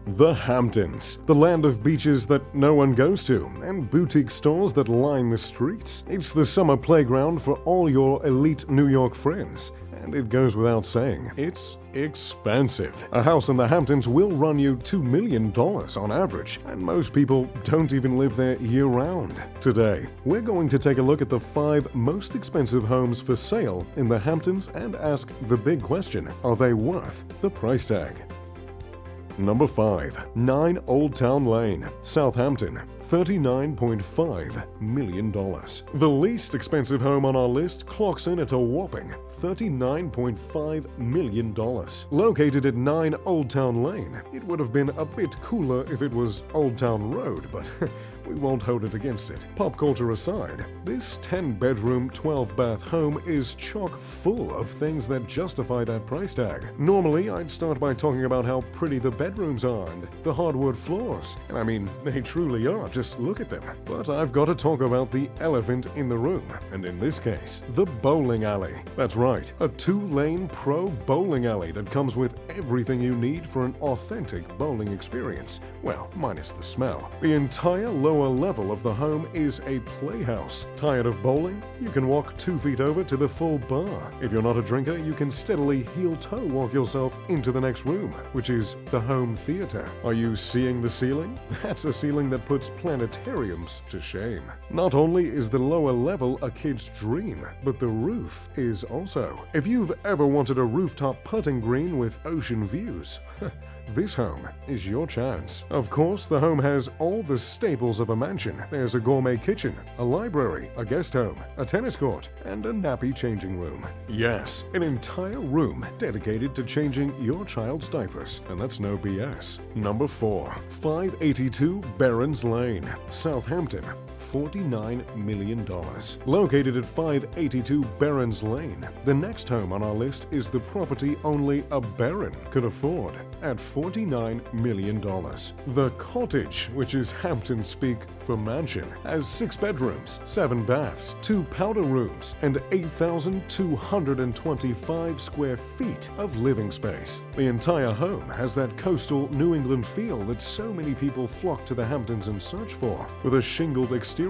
The Hamptons, the land of beaches that no one goes to, and boutique stores that line the streets. It's the summer playground for all your elite New York friends. And it goes without saying, it's expensive. A house in the Hamptons will run you $2 million on average, and most people don't even live there year-round. Today, we're going to take a look at the 5 most expensive homes for sale in the Hamptons and ask the big question, are they worth the price tag? Number 5. 9 Old Town Lane, Southampton, $39.5 million. The least expensive home on our list clocks in at a whopping $39.5 million. Located at 9 Old Town Lane, it would have been a bit cooler if it was Old Town Road, but we won't hold it against it. Pop culture aside, this 10-bedroom, 12-bath home is chock full of things that justify that price tag. Normally, I'd start by talking about how pretty the bedrooms are and the hardwood floors. And I mean, they truly are, just look at them. But I've got to talk about the elephant in the room, and in this case, the bowling alley. That's right, a 2-lane pro bowling alley that comes with everything you need for an authentic bowling experience. Well, minus the smell. The entire lower level of the home is a playhouse. Tired of bowling? You can walk 2 feet over to the full bar. If you're not a drinker, you can steadily heel-toe walk yourself into the next room, which is the home theater. Are you seeing the ceiling? That's a ceiling that puts planetariums to shame. Not only is the lower level a kid's dream, but the roof is also. If you've ever wanted a rooftop putting green with ocean views, this home is your chance. Of course, the home has all the staples of a mansion. There's a gourmet kitchen, a library, a guest home, a tennis court, and a nappy changing room. Yes, an entire room dedicated to changing your child's diapers, and that's no BS. Number 4. 582 Barron's Lane, Southampton, $49 million. Located at 582 Barron's Lane, the next home on our list is the property only a baron could afford at $49 million. The Cottage, which is Hampton speak for mansion, has 6 bedrooms, 7 baths, 2 powder rooms, and 8,225 square feet of living space. The entire home has that coastal New England feel that so many people flock to the Hamptons in search for, with a shingled exterior,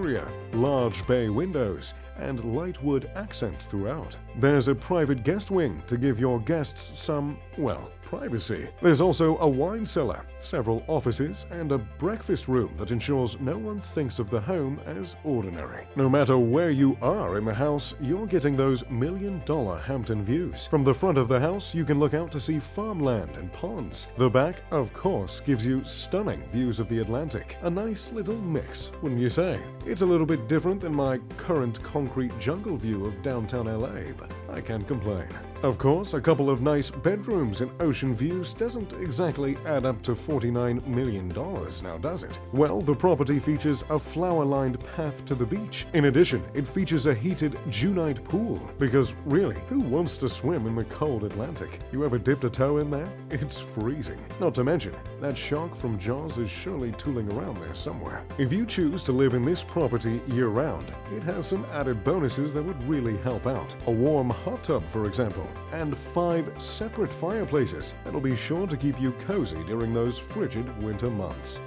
large bay windows, and light wood accent throughout. There's a private guest wing to give your guests some, well, privacy. There's also a wine cellar, several offices, and a breakfast room that ensures no one thinks of the home as ordinary. No matter where you are in the house, you're getting those million-dollar Hampton views. From the front of the house, you can look out to see farmland and ponds. The back, of course, gives you stunning views of the Atlantic. A nice little mix, wouldn't you say? It's a little bit different than my current concrete jungle view of downtown LA, but I can't complain. Of course, a couple of nice bedrooms and ocean views doesn't exactly add up to $49 million, now does it? Well, the property features a flower-lined path to the beach. In addition, it features a heated Junite pool, because really, who wants to swim in the cold Atlantic? You ever dipped a toe in there? It's freezing. Not to mention, that shark from Jaws is surely tooling around there somewhere. If you choose to live in this property year-round, it has some added bonuses that would really help out. A warm hot tub, for example, and 5 separate fireplaces that'll be sure to keep you cozy during those frigid winter months.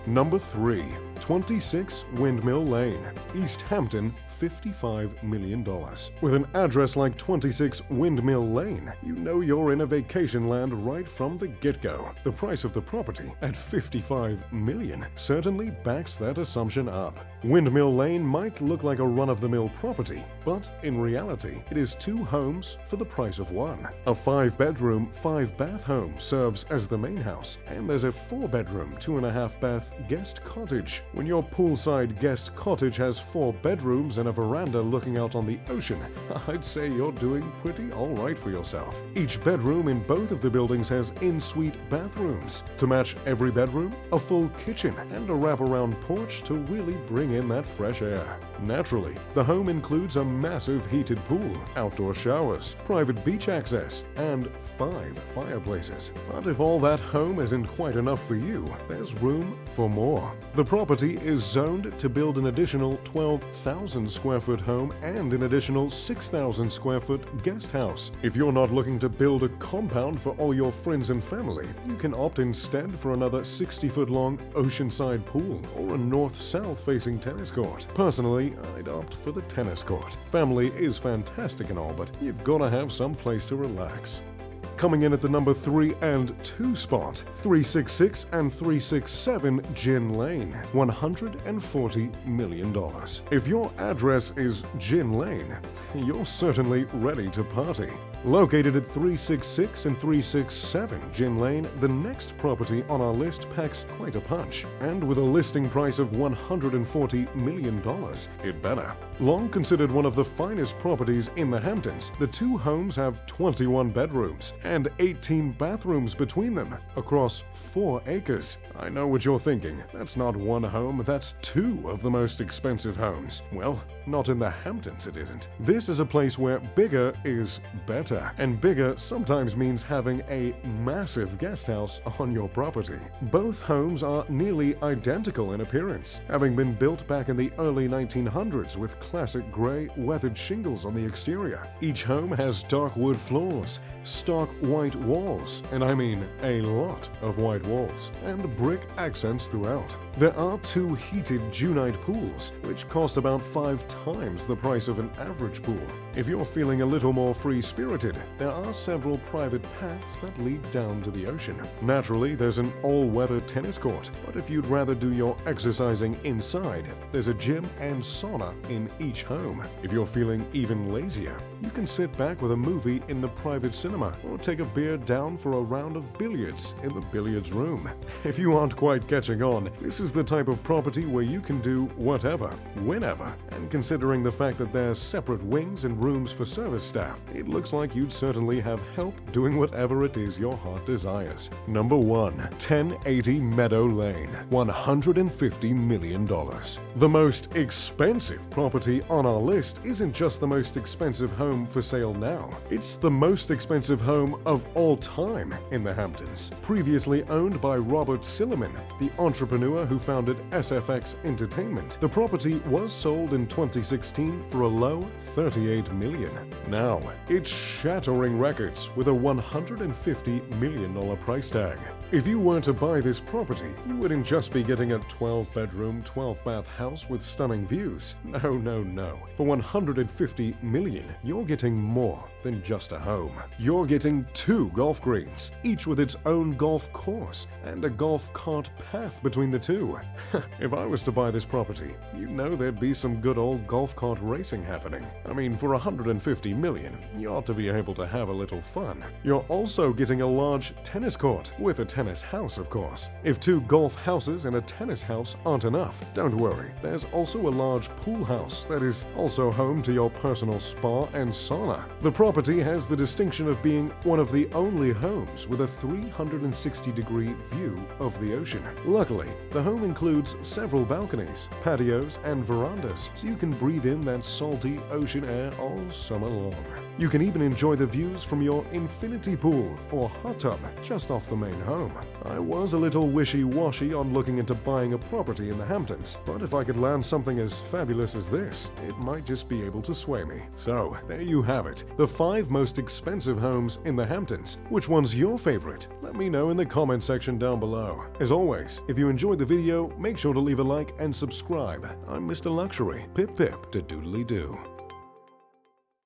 Number 3. 26 Windmill Lane, East Hampton, $55 million. With an address like 26 Windmill Lane, you know you're in a vacation land right from the get-go. The price of the property, at $55 million, certainly backs that assumption up. Windmill Lane might look like a run-of-the-mill property, but in reality, it is 2 homes for the price of 1. A 5-bedroom, 5-bath home serves as the main house, and there's a 4-bedroom, 2.5-bath guest cottage. When your poolside guest cottage has 4 bedrooms and a veranda looking out on the ocean, I'd say you're doing pretty alright for yourself. Each bedroom in both of the buildings has en-suite bathrooms. To match every bedroom, a full kitchen and a wraparound porch to really bring in that fresh air. Naturally, the home includes a massive heated pool, outdoor showers, private beach access, and 5 fireplaces. But if all that home isn't quite enough for you, there's room for more. The property property is zoned to build an additional 12,000 square foot home and an additional 6,000 square foot guest house. If you're not looking to build a compound for all your friends and family, you can opt instead for another 60-foot long oceanside pool or a north-south facing tennis court. Personally, I'd opt for the tennis court. Family is fantastic and all, but you've got to have some place to relax. Coming in at the number 3 and 2 spot, 366 and 367 Gin Lane, $140 million. If your address is Gin Lane, you're certainly ready to party. Located at 366 and 367 Gin Lane, the next property on our list packs quite a punch, and with a listing price of $140 million, it better. Long considered one of the finest properties in the Hamptons, the two homes have 21 bedrooms and 18 bathrooms between them, across 4 acres. I know what you're thinking. That's not one home, that's 2 of the most expensive homes. Well, not in the Hamptons it isn't. This is a place where bigger is better, and bigger sometimes means having a massive guest house on your property. Both homes are nearly identical in appearance, having been built back in the early 1900s with classic gray weathered shingles on the exterior. Each home has dark wood floors, stark white walls, and I mean a lot of white walls, and brick accents throughout. There are 2 heated Junite pools, which cost about 5 times the price of an average pool. If you're feeling a little more free-spirited, there are several private paths that lead down to the ocean. Naturally, there's an all-weather tennis court, but if you'd rather do your exercising inside, there's a gym and sauna in each home. If you're feeling even lazier, you can sit back with a movie in the private cinema or take a beer down for a round of billiards in the billiards room. If you aren't quite catching on, this is the type of property where you can do whatever, whenever, and considering the fact that there's separate wings and rooms for service staff, it looks like you'd certainly have help doing whatever it is your heart desires. Number 1. 1080 Meadow Lane, $150 million. The most expensive property on our list isn't just the most expensive home for sale now, it's the most expensive home of all time in the Hamptons. Previously owned by Robert Silliman, the entrepreneur who founded SFX Entertainment, the property was sold in 2016 for a low $38 million. Now, it's shattering records with a $150 million price tag. If you were to buy this property, you wouldn't just be getting a 12-bedroom, 12-bath house with stunning views. No. For $150 million, you're getting more than just a home. You're getting 2 golf greens, each with its own golf course, and a golf cart path between the two. If I was to buy this property, you know there'd be some good old golf cart racing happening. I mean, for $150 million, you ought to be able to have a little fun. You're also getting a large tennis court, with a tennis house, of course. If 2 golf houses and a tennis house aren't enough, don't worry. There's also a large pool house that is also home to your personal spa and sauna. The property has the distinction of being one of the only homes with a 360-degree view of the ocean. Luckily, the home includes several balconies, patios, and verandas, so you can breathe in that salty ocean air all summer long. You can even enjoy the views from your infinity pool or hot tub just off the main home. I was a little wishy-washy on looking into buying a property in the Hamptons, but if I could land something as fabulous as this, it might just be able to sway me. So, there you have it, the 5 most expensive homes in the Hamptons. Which one's your favorite? Let me know in the comment section down below. As always, if you enjoyed the video, make sure to leave a like and subscribe. I'm Mr. Luxury. Pip pip to doodly doo.